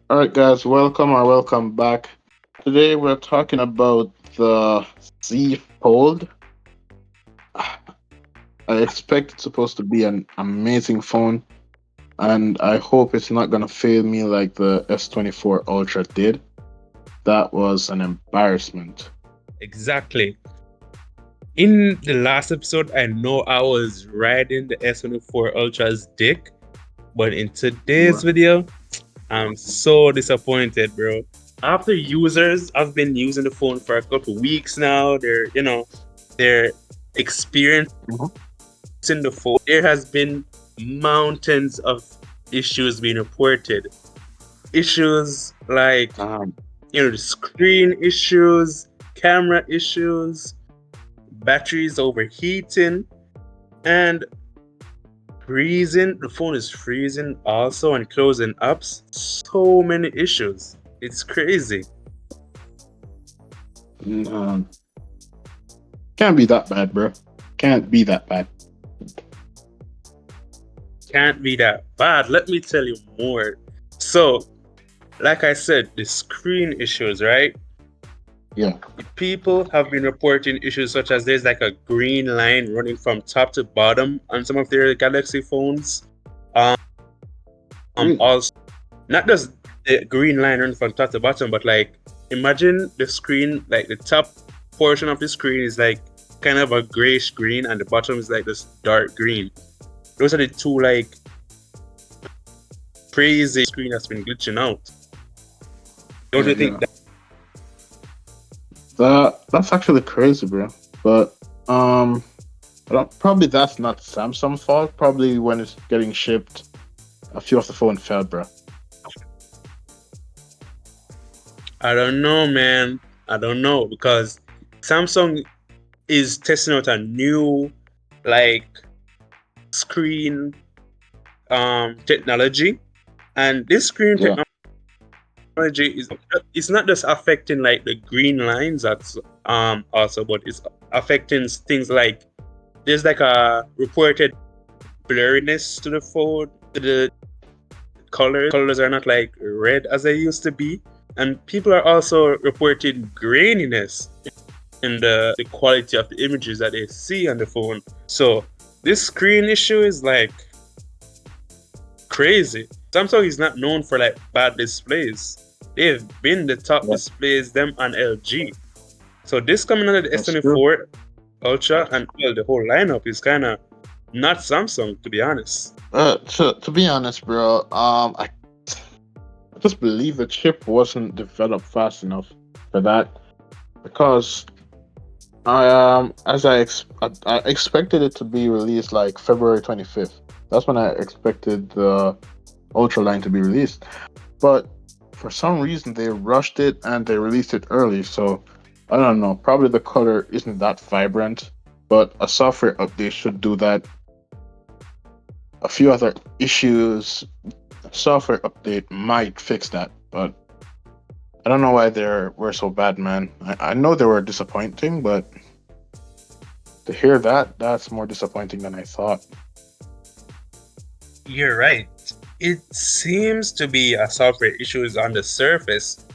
All right, guys, welcome or welcome back. Today we're talking about the Z Fold. I expect it's supposed to be an amazing phone, and I hope it's not gonna fail me like the S24 Ultra did. That was an embarrassment. Exactly. In the last episode, I know I was riding the S24 Ultra's dick, but in today's Bruh. video, I'm so disappointed, bro. After users, I've been using the phone for a couple weeks now. They're experiencing Mhm. the phone. There has been mountains of issues being reported. Issues like Um, the screen issues, camera issues, batteries overheating, and freezing. The phone is freezing also and closing apps. So many issues. It's crazy. um, can't be that bad, bro. Can't be that bad. Can't be that bad. Let me tell you more. So, like I said, the screen issues, right? Yeah. People have been reporting issues such as there's like a green line running from top to bottom on some of their Galaxy phones. Um, Really? also not just the green line running from top to bottom, but like imagine the screen, like the top portion of the screen is like kind of a grayish green, and the bottom is like this dark green. Those are the two like crazy screen that's been glitching out. Don't Yeah, you yeah. think that? That's actually crazy, bro. But um, probably that's not Samsung fault. Probably when it's getting shipped, a few of the phone fell, bro. I don't know, man. I don't know because Samsung is testing out a new like screen technology, and this screen Yeah. technology is it's not just affecting like the green lines that's also, but it's affecting things like there's like a reported blurriness to the phone. The colors are not like red as they used to be, and people are also reporting graininess in the quality of the images that they see on the phone. So this screen issue is like crazy. Samsung is not known for like bad displays. They've been the top Yeah, displays, them and LG. So this coming under the that's true. S24 Ultra and well, the whole lineup is kind of not Samsung, to be honest. To be honest, bro, I just believe the chip wasn't developed fast enough for that because I expected it to be released like February 25th. That's when I expected the Ultra line to be released, but for some reason they rushed it and they released it early. So I don't know. Probably the color isn't that vibrant, but a software update should do that. A few other issues, software update might fix that, but I don't know why they were so bad, man. I know they were disappointing, but to hear that, that's more disappointing than I thought. You're right. It seems to be a software issues on the surface,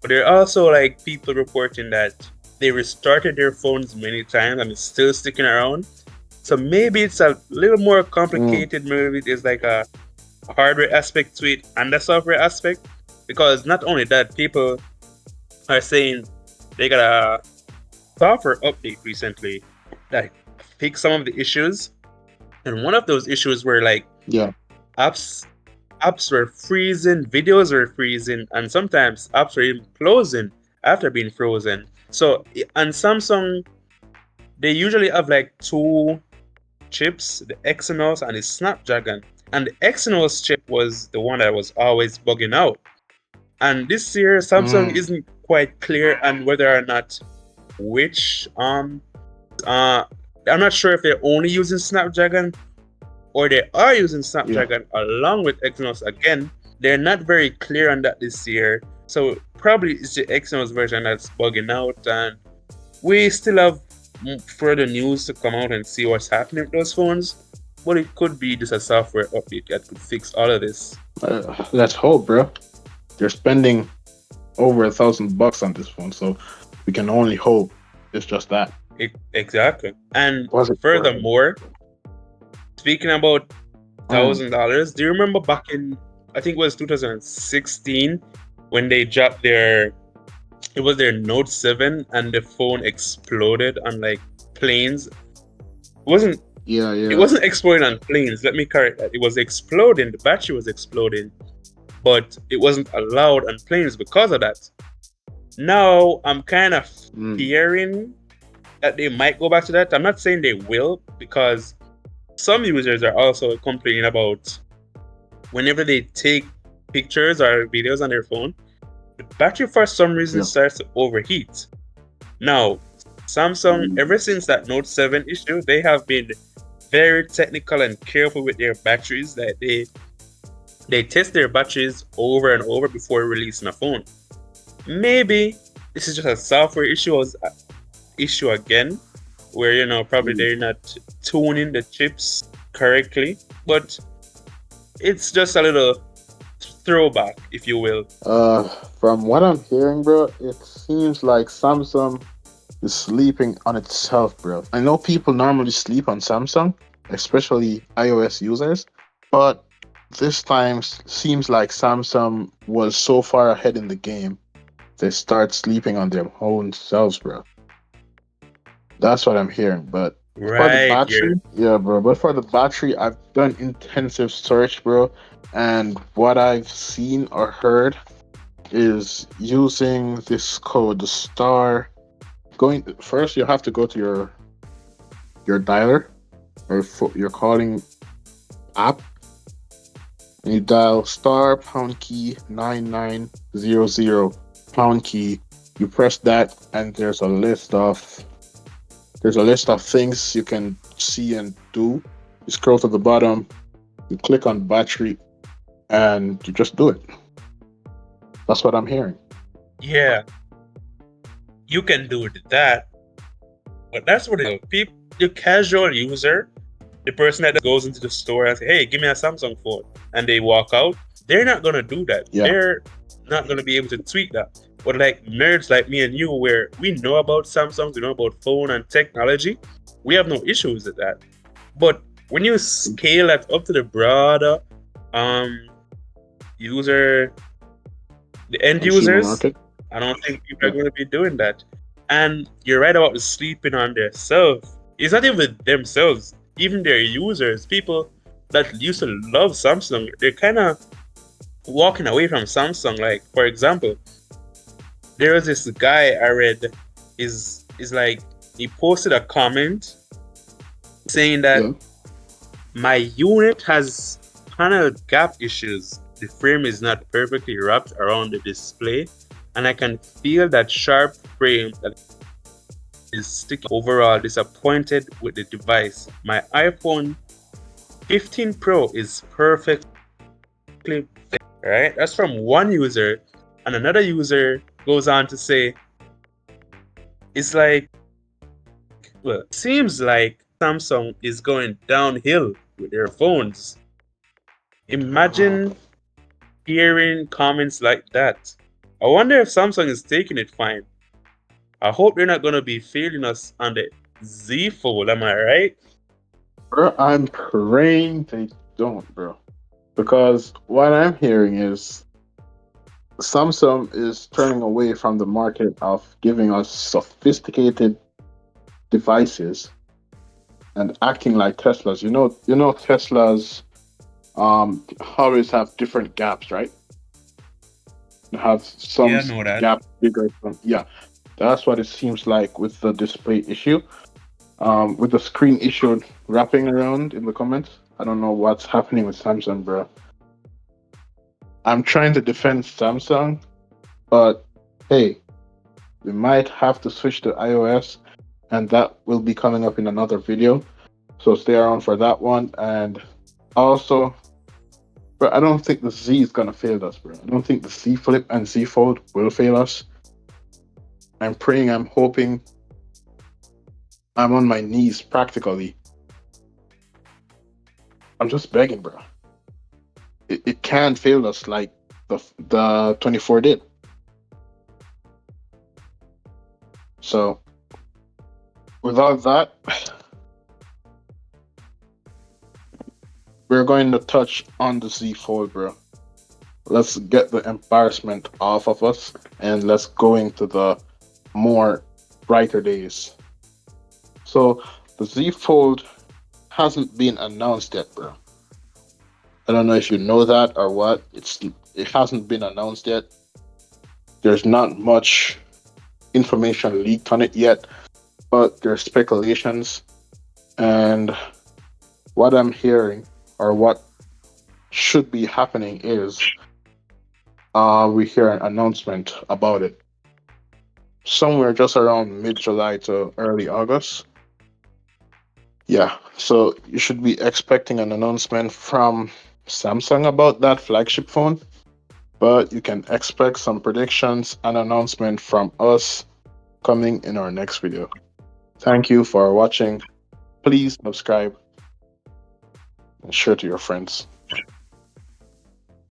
but there are also like people reporting that they restarted their phones many times and it's still sticking around. So maybe it's a little more Mm, complicated. Maybe there's like a hardware aspect to it and the software aspect. Because not only that, people are saying they got a software update recently that fixed some of the issues. And one of those issues were like yeah. apps apps were freezing, videos were freezing, and sometimes apps were even closing after being frozen. So on Samsung, they usually have like two chips, the Exynos and the Snapdragon. And the Exynos chip was the one that was always bugging out. And this year, Samsung Mm, isn't quite clear on whether or not which uh I'm not sure if they're only using Snapdragon or they are using yeah. Snapdragon along with Exynos again. They're not very clear on that this year. So probably it's the Exynos version that's bugging out, and we still have further news to come out and see what's happening with those phones. But it could be just a software update that could fix all of this. Let's hope, bro. They're spending over $1,000 on this phone, so we can only hope it's just that. Exactly. And Was it worth it? furthermore, speaking about Mm, $1,000, do you remember back in, I think it was 2016, when they dropped it was their Note 7 and the phone exploded on like planes? Wasn't yeah, It yeah. wasn't exploding on planes. Let me correct that. It was exploding. The battery was exploding, but it wasn't allowed on planes because of that. Now I'm kind of Mm, fearing that they might go back to that. I'm not saying they will, because some users are also complaining about whenever they take pictures or videos on their phone, the battery for some reason yeah. starts to overheat. Now, Samsung, Mm, ever since that Note 7 issue, they have been very technical and careful with their batteries. That they test their batteries over and over before releasing a phone. Maybe this is just a software issue again, where probably mm. they're not tuning the chips correctly, but it's just a little throwback, if you will. From what I'm hearing, bro, it seems like Samsung is sleeping on itself, bro. I know people normally sleep on Samsung, especially iOS users, but this time seems like Samsung was so far ahead in the game, they start sleeping on their own selves, bro. That's what I'm hearing. But for the Right, you're battery, yeah, bro. But for the battery, I've done intensive search, bro, and what I've seen or heard is using this code, the star. Going first, you have to go to your dialer or your calling app, and you dial star pound key 9900 pound key. You press that, and there's a list of things you can see and do. You scroll to the bottom, you click on battery, and you just do it. That's what I'm hearing. yeah, you can do that, but that's what people, the casual user, the person that goes into the store and say, "Hey, give me a Samsung phone," and they walk out, they're not gonna do that. Yeah. They're not gonna be able to tweak that. But like nerds like me and you, where we know about Samsung, we know about phone and technology, we have no issues with that. But when you scale that up to the broader um user, the end Consumer users, market. I don't think people are Yeah. going to be doing that. And you're right about the sleeping on themselves. It's not even themselves, even their users, people that used to love Samsung, they're kind of walking away from Samsung. Like, for example, there was this guy I read, is like, he posted a comment saying that Yeah. my unit has panel gap issues. The frame is not perfectly wrapped around the display, and I can feel that sharp frame that is sticking. Overall, disappointed with the device. My iPhone 15 Pro is perfectly right. That's from one user, and another user goes on to say, "It's like, well, seems like Samsung is going downhill with their phones." Imagine hearing comments like that. I wonder if Samsung is taking it fine. I hope they're not gonna be failing us on the Z Fold. Am I right? Bro, I'm praying they don't, bro. Because what I'm hearing is Samsung is turning away from the market of giving us sophisticated devices and acting like Teslas. You know Teslas always have different gaps, right? You have some Yeah, I know that. gap bigger. Yeah, that's what it seems like with the display issue. With the screen issue wrapping around in the comments. I don't know what's happening with Samsung, bro. I'm trying to defend Samsung, but hey, we might have to switch to iOS, and that will be coming up in another video. So stay around for that one. And also, but I don't think the Z is gonna fail us, bro. I don't think the Z Flip and Z Fold will fail us. I'm praying, I'm hoping, I'm on my knees practically. I'm just begging, bro. It can't fail us. Like the 24 did. So without that, we're going to touch on the Z Fold, bro. Let's get the embarrassment off of us and let's go into the more brighter days. So the Z Fold hasn't been announced yet, bro. I don't know if you know that or what. It hasn't been announced yet. There's not much information leaked on it yet, but there's speculations. And what I'm hearing, or what should be happening, is we hear an announcement about it somewhere just around mid July to early August. Yeah, so you should be expecting an announcement from Samsung about that flagship phone, but you can expect some predictions and announcement from us coming in our next video. Thank you for watching. Please subscribe and share to your friends.